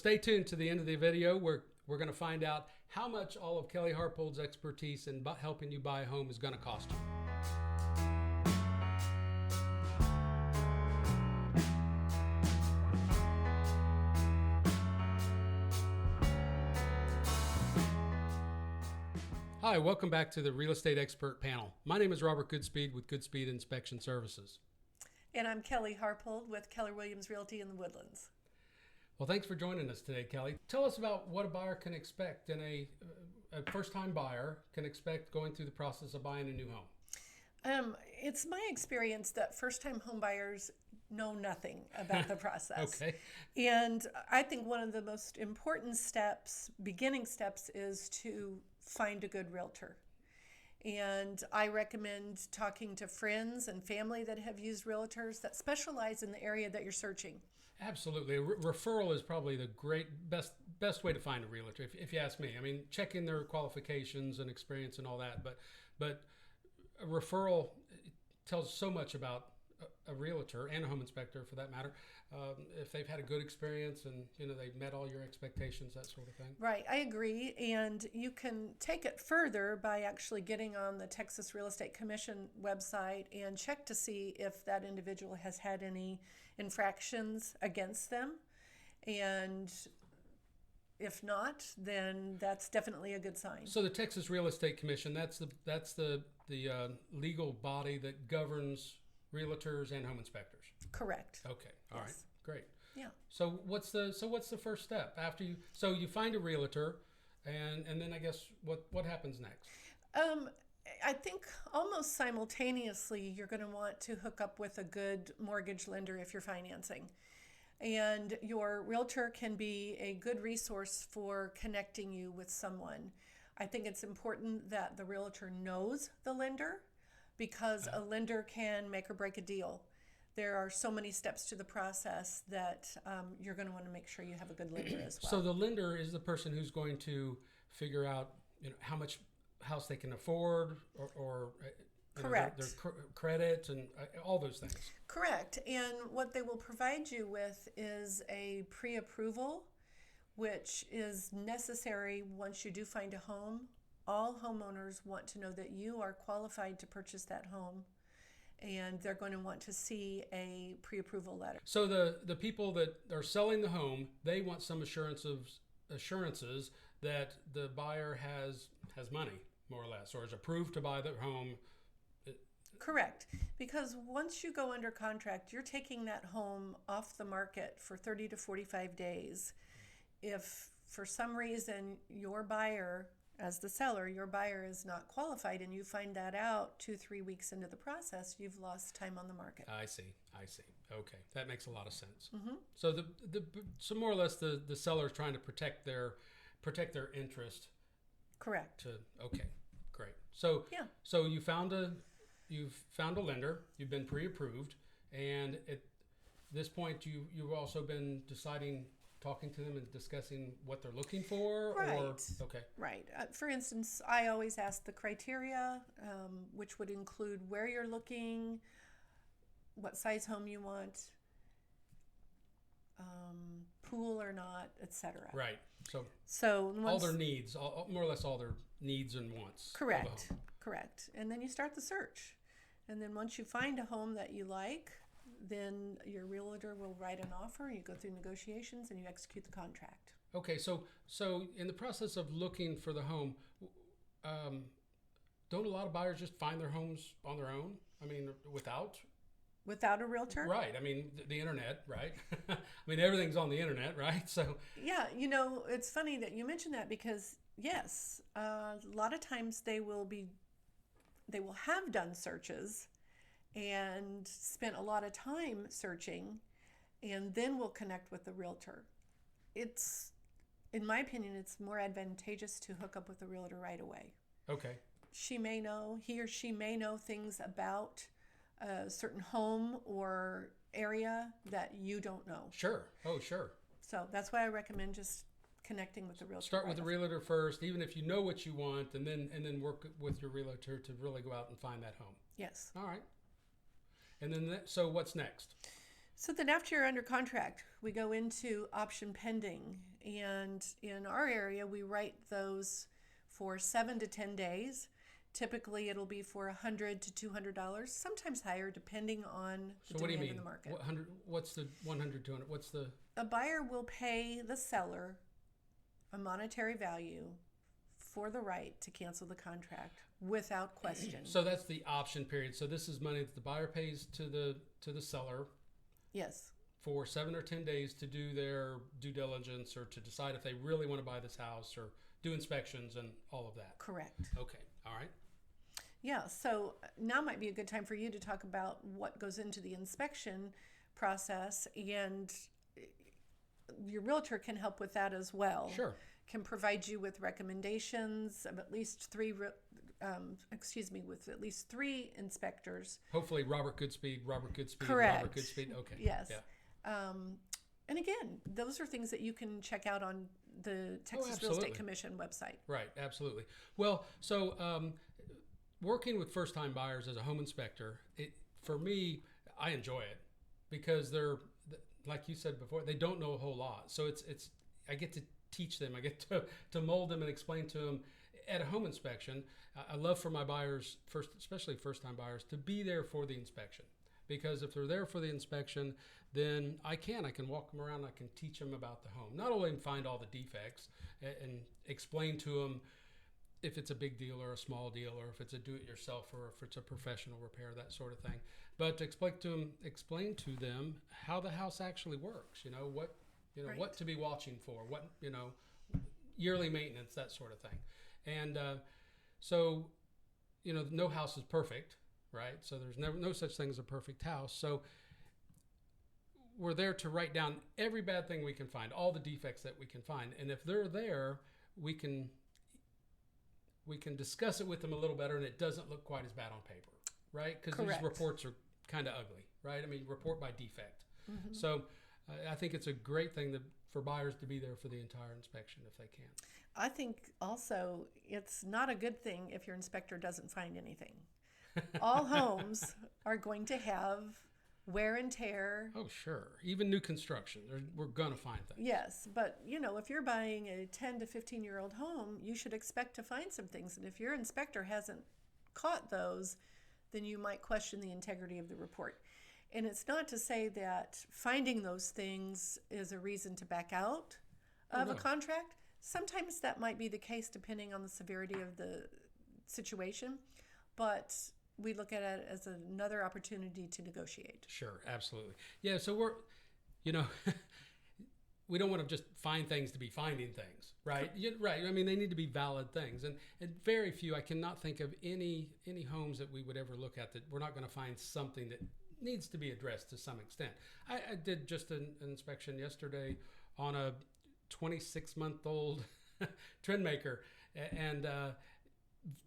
stay tuned to the end of the video. We're going to find out how much all of Kelly Harpold's expertise in helping you buy a home is going to cost you. Hi, welcome back to the Real Estate Expert Panel. My name is Robert Goodspeed with Goodspeed Inspection Services. And I'm Kelly Harpold with Keller Williams Realty in the Woodlands. Well, thanks for joining us today, Kelly. Tell us about what a buyer can expect and a first-time buyer can expect going through the process of buying a new home. It's my experience that first-time home buyers know nothing about the process. Okay. And I think one of the most important steps, beginning steps, is to find a good realtor. And I recommend talking to friends and family that have used realtors that specialize in the area that you're searching. Absolutely. Referral is probably the best way to find a realtor, if you ask me. I mean, checking their qualifications and experience and all that, but a referral tells so much about a realtor and a home inspector, for that matter, if they've had a good experience and they've met all your expectations, that sort of thing. Right, I agree, and you can take it further by actually getting on the Texas Real Estate Commission website and check to see if that individual has had any infractions against them, and if not, then that's definitely a good sign. So the Texas Real Estate Commission, that's the legal body that governs realtors and home inspectors. Correct. Okay. All right. Great. Yeah. So what's the first step after you find a realtor, and then I guess what happens next? I think almost simultaneously you're going to want to hook up with a good mortgage lender if you're financing. And your realtor can be a good resource for connecting you with someone. I think it's important that the realtor knows the lender, because a lender can make or break a deal. There are so many steps to the process that you're going to want to make sure you have a good lender as well. So the lender is the person who's going to figure out how much house they can afford, or correct, their credit and all those things. Correct. And what they will provide you with is a pre-approval, which is necessary once you do find a home. All homeowners want to know that you are qualified to purchase that home, and they're going to want to see a pre-approval letter. So the people that are selling the home, they want some assurances that the buyer has money, more or less, or is approved to buy the home. Correct. Because once you go under contract, you're taking that home off the market for 30 to 45 days. If for some reason your buyer, as the seller, your buyer is not qualified and you find that out 2-3 weeks into the process, you've lost time on the market. I see. Okay, that makes a lot of sense. Mm-hmm. So so more or less the seller is trying to protect their interest. Correct. Okay, great. So yeah. So you've found a lender, you've been pre-approved, and at this point you've also been talking to them and discussing what they're looking for? Right. Okay. Right. For instance, I always ask the criteria, which would include where you're looking, what size home you want, pool or not, etc. Right. So all their needs, more or less all their needs and wants. Correct. Correct. And then you start the search. And then once you find a home that you like, then your realtor will write an offer, you go through negotiations, and you execute the contract. Okay, so in the process of looking for the home, don't a lot of buyers just find their homes on their own? I mean, without a realtor? Right. I mean, the internet, right? I mean, everything's on the internet, right? So yeah, it's funny that you mentioned that, because yes, a lot of times they will have done searches and spent a lot of time searching, and then we'll connect with the realtor. In my opinion, it's more advantageous to hook up with the realtor right away. Okay. He or she may know things about a certain home or area that you don't know. Sure. Oh, sure. So that's why I recommend just connecting with the realtor. Start with the realtor first, even if you know what you want, and then work with your realtor to really go out and find that home. Yes. All right. And then so what's next? So then after you're under contract, we go into option pending. And in our area, we write those for 7 to 10 days. Typically, it'll be for $100 to $200, sometimes higher, depending on the So what do you demand mean? in the market. What's the 100, 200? What's the? A buyer will pay the seller a monetary value for the right to cancel the contract without question. So that's the option period. So this is money that the buyer pays to the seller Yes, for 7 or 10 days to do their due diligence or to decide if they really want to buy this house or do inspections and all of that. correct. Okay. All right. Yeah, so now might be a good time for you to talk about what goes into the inspection process, and your realtor can help with that as well. Sure. Can provide you with recommendations of at least with at least three inspectors. Hopefully Robert Goodspeed, Robert Correct. Goodspeed. Okay. Yes. Yeah. And again, those are things that you can check out on the Texas Real Estate Commission website. Right. Absolutely. Well, so working with first-time buyers as a home inspector, for me, I enjoy it because they're, like you said before, they don't know a whole lot. So it's I get to teach them. I get to mold them and explain to them at a home inspection. I love for my buyers, especially first-time buyers, to be there for the inspection. Because if they're there for the inspection, then I can walk them around. I can teach them about the home. Not only find all the defects and explain to them if it's a big deal or a small deal, or if it's a do-it-yourself, or if it's a professional repair, that sort of thing. But to explain to them how the house actually works. What Right. what to be watching for. What yearly maintenance, that sort of thing. And so no house is perfect. Right, so there's no such thing as a perfect house. So we're there to write down every bad thing we can find, all the defects that we can find, and if they're there, we can discuss it with them a little better, and it doesn't look quite as bad on paper, right? Because these reports are kind of ugly, right? I mean, report by defect. Mm-hmm. So I think it's a great thing for buyers to be there for the entire inspection if they can. I think also it's not a good thing if your inspector doesn't find anything. All homes are going to have wear and tear. Oh, sure. Even new construction, we're going to find things. Yes, but if you're buying a 10 to 15-year-old home, you should expect to find some things. And if your inspector hasn't caught those, then you might question the integrity of the report. And it's not to say that finding those things is a reason to back out of a contract. Sometimes that might be the case depending on the severity of the situation, but we look at it as another opportunity to negotiate. Sure, absolutely. Yeah, so we're, we don't want to just find things to be finding things, right? Right. I mean, they need to be valid things. And very few, I cannot think of any homes that we would ever look at that we're not going to find something that needs to be addressed to some extent. I did just an inspection yesterday on a 26-month-old Trendmaker, and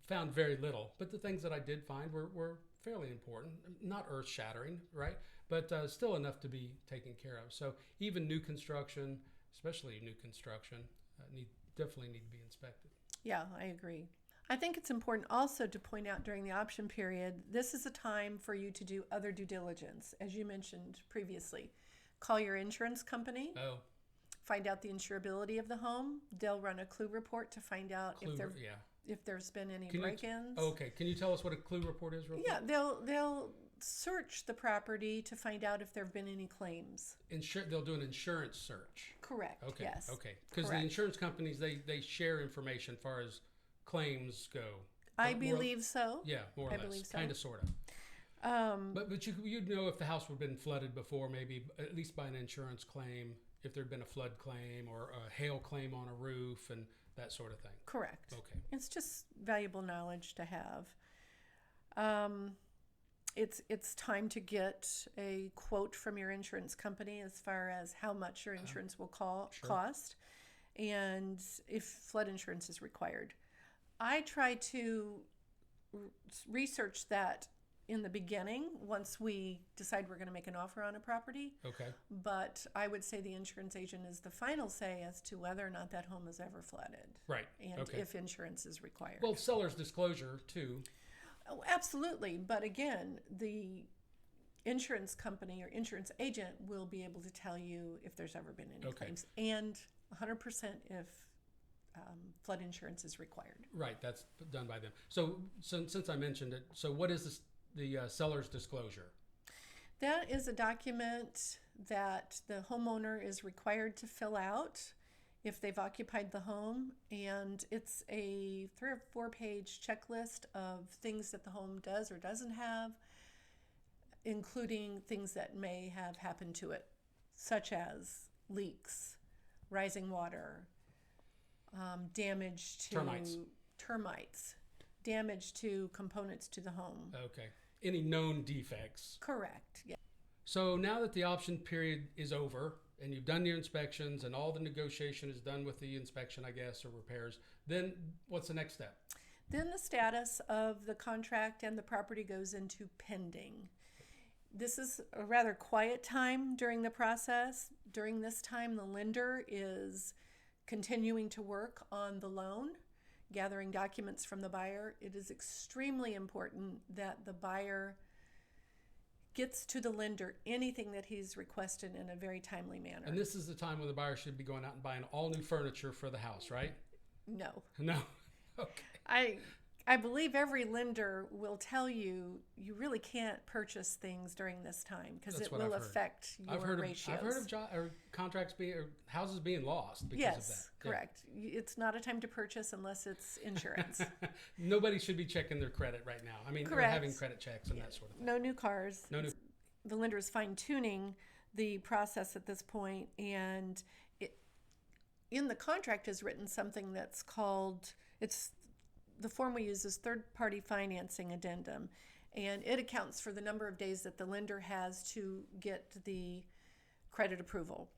found very little, but the things that I did find were fairly important, not earth-shattering, right? But still enough to be taken care of. So even new construction, especially new construction, definitely need to be inspected. Yeah, I agree. I think it's important also to point out during the option period, this is a time for you to do other due diligence, as you mentioned previously. Call your insurance company. Oh. Find out the insurability of the home. They'll run a clue report to find out if there's been any break-ins. Okay. Can you tell us what a clue report is real quick? Yeah, they'll search the property to find out if there have been any claims. They'll do an insurance search. Correct. Okay. Yes. Okay. Because the insurance companies, they share information as far as claims go. I believe so. Yeah, more or less. Believe so. Kind of, sort of. But you'd know if the house would have been flooded before, maybe at least by an insurance claim, if there'd been a flood claim or a hail claim on a roof and that sort of thing. Correct. Okay. It's just valuable knowledge to have. It's time to get a quote from your insurance company as far as how much your insurance will cost, and if flood insurance is required. I try to research that in the beginning once we decide we're going to make an offer on a property. Okay. But I would say the insurance agent is the final say as to whether or not that home is ever flooded. Right. And if insurance is required. Well, seller's disclosure too. Oh, absolutely. But again, the insurance company or insurance agent will be able to tell you if there's ever been any claims, and 100% if flood insurance is required. Right, that's done by them. So since I mentioned it, so what is this, the seller's disclosure? That is a document that the homeowner is required to fill out if they've occupied the home, and it's a 3 or 4 page checklist of things that the home does or doesn't have, including things that may have happened to it, such as leaks, rising water, damage to termites, damage to components to the home. Okay. Any known defects? Correct. Yeah. So now that the option period is over and you've done your inspections and all the negotiation is done with the inspection, I guess, or repairs, then what's the next step? Then the status of the contract and the property goes into pending. This is a rather quiet time during the process. During this time, the lender is continuing to work on the loan, gathering documents from the buyer. It is extremely important that the buyer gets to the lender anything that he's requested in a very timely manner. And this is the time when the buyer should be going out and buying all new furniture for the house, right? No. No. Okay. I believe every lender will tell you you really can't purchase things during this time because it will affect your ratios. I've heard of contracts being, or houses being lost because of that. Yes, correct. Yeah. It's not a time to purchase unless it's insurance. Nobody should be checking their credit right now. I mean, correct. Or having credit checks and that sort of thing. No new cars. No new. The lender is fine-tuning the process at this point, and in the contract is written something that's called, the form we use is third-party financing addendum, and it accounts for the number of days that the lender has to get the credit approval.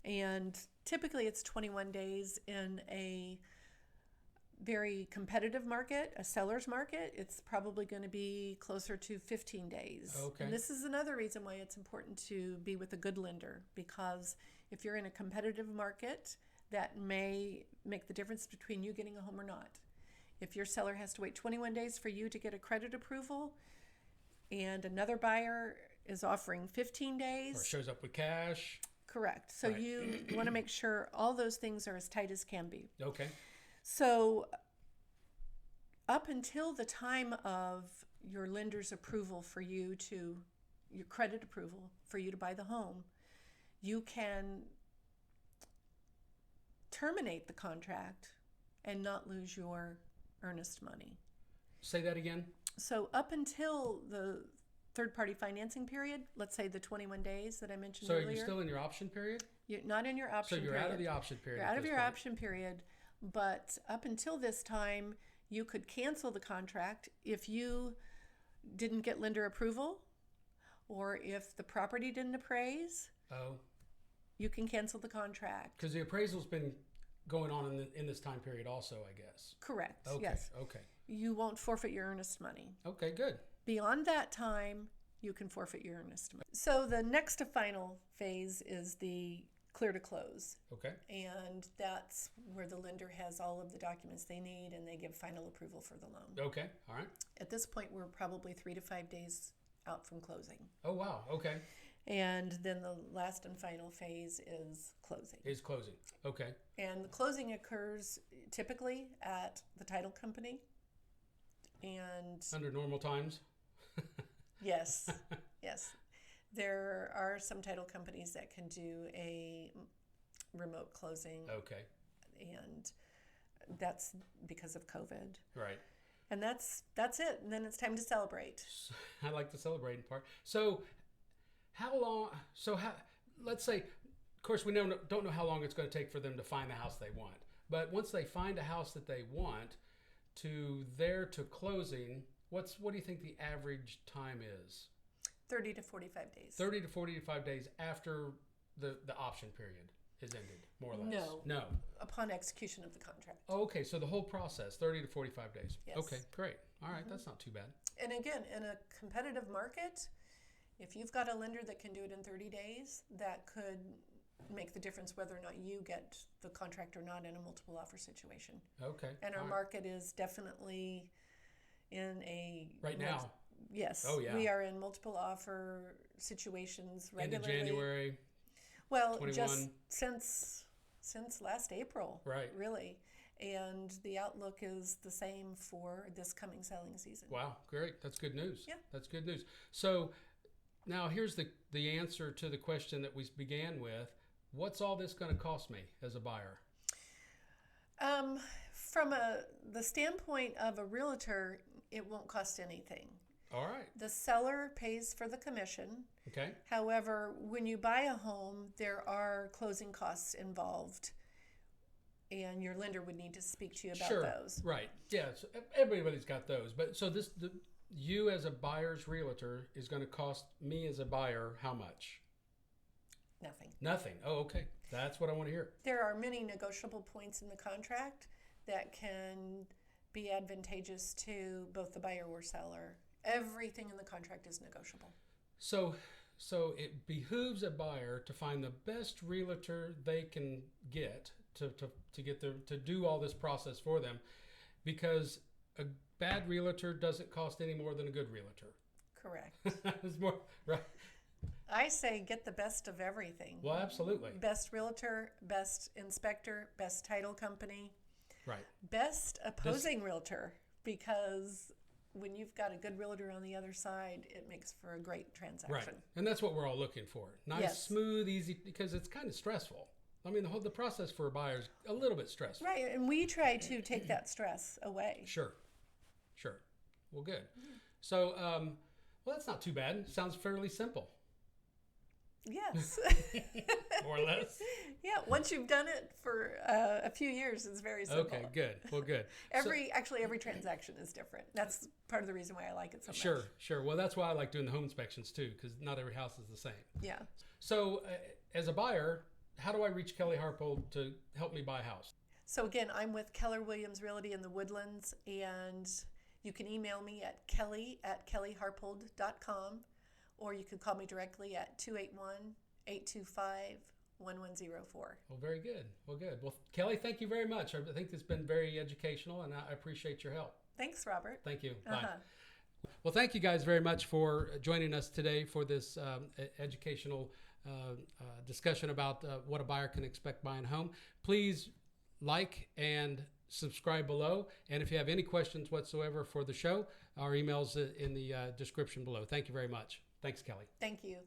And typically it's 21 days in a very competitive market, a seller's market. It's probably going to be closer to 15 days. Okay. And this is another reason why it's important to be with a good lender, because if you're in a competitive market, that may make the difference between you getting a home or not. If your seller has to wait 21 days for you to get a credit approval and another buyer is offering 15 days. Or shows up with cash. Correct. So right. You want to make sure all those things are as tight as can be. Okay. So up until the time of your lender's approval for you to, your credit approval for you to buy the home, you can terminate the contract and not lose your earnest money. Say that again. So up until the third-party financing period, let's say the 21 days that I mentioned earlier. So you're still in your option period? You're not in your option period. So you're out of the option period. You're out of your option period, but up until this time, you could cancel the contract if you didn't get lender approval or if the property didn't appraise. Oh. You can cancel the contract. Because the appraisal's been going on in this time period also, I guess. Correct. Okay. Yes. Okay. You won't forfeit your earnest money. Okay, good. Beyond that time, you can forfeit your earnest money. So the next to final phase is the clear to close. Okay. And that's where the lender has all of the documents they need and they give final approval for the loan. Okay. All right. At this point, we're probably 3 to 5 days out from closing. Oh, wow. Okay. And then the last and final phase is closing. Is closing. Okay. And the closing occurs typically at the title company. And under normal times? Yes. Yes. There are some title companies that can do a remote closing. Okay. And that's because of COVID. Right. And that's it. And then it's time to celebrate. I like the celebrating part. So let's say, of course, we don't know how long it's going to take for them to find the house they want. But once they find a house that they want, to closing, what do you think the average time is? 30 to 45 days. 30 to 45 days after the option period is ended, more or less. No. Upon execution of the contract. Oh, okay. So the whole process, 30 to 45 days. Yes. Okay, great. All right, That's not too bad. And again, in a competitive market, if you've got a lender that can do it in 30 days, that could make the difference whether or not you get the contract or not in a multiple offer situation. Okay. And our market is definitely in a... Right now. Yes. Oh, yeah. We are in multiple offer situations End of regularly. January, Well, 21. just since last April, Right. really. And the outlook is the same for this coming selling season. Wow, great. That's good news. Yeah. That's good news. So now here's the answer to the question that we began with. What's all this going to cost me as a buyer? From the standpoint of a realtor, it won't cost anything. All right. The seller pays for the commission. Okay. However, when you buy a home, there are closing costs involved, and your lender would need to speak to you about Sure. those. Right. Yeah. So everybody's got those. But so you as a buyer's realtor is going to cost me as a buyer how much? Nothing. Nothing. Oh, okay. That's what I want to hear. There are many negotiable points in the contract that can be advantageous to both the buyer or seller. Everything in the contract is negotiable. So it behooves a buyer to find the best realtor they can get to do all this process for them, because a bad realtor doesn't cost any more than a good realtor. Correct. It's more right. I say get the best of everything. Well, absolutely. Best realtor, best inspector, best title company, Right. best opposing realtor, because when you've got a good realtor on the other side, it makes for a great transaction. Right. And that's what we're all looking for. Nice, Yes. smooth, easy, because it's kind of stressful. I mean, the process for a buyer is a little bit stressful. Right, and we try to take that stress away. Sure. Well, good. So, well, that's not too bad. Sounds fairly simple, Yes. more or less. Yeah, once you've done it for a few years, it's very simple. Okay, good. Well, good. Every transaction is different. That's part of the reason why I like it so much. Sure. Well, that's why I like doing the home inspections too, because not every house is the same. Yeah. So, as a buyer, how do I reach Kelly Harpold to help me buy a house? So again, I'm with Keller Williams Realty in the Woodlands, and you can email me at kelly@kellyharpold.com, or you can call me directly at 281-825-1104. Well, very good. Well, good. Well, Kelly, thank you very much. I think it's been very educational, and I appreciate your help. Thanks, Robert. Thank you. Bye. Well, thank you guys very much for joining us today for this educational discussion about what a buyer can expect buying a home. Please like and subscribe below. And if you have any questions whatsoever for the show, our email's in the description below. Thank you very much. Thanks, Kelly. Thank you.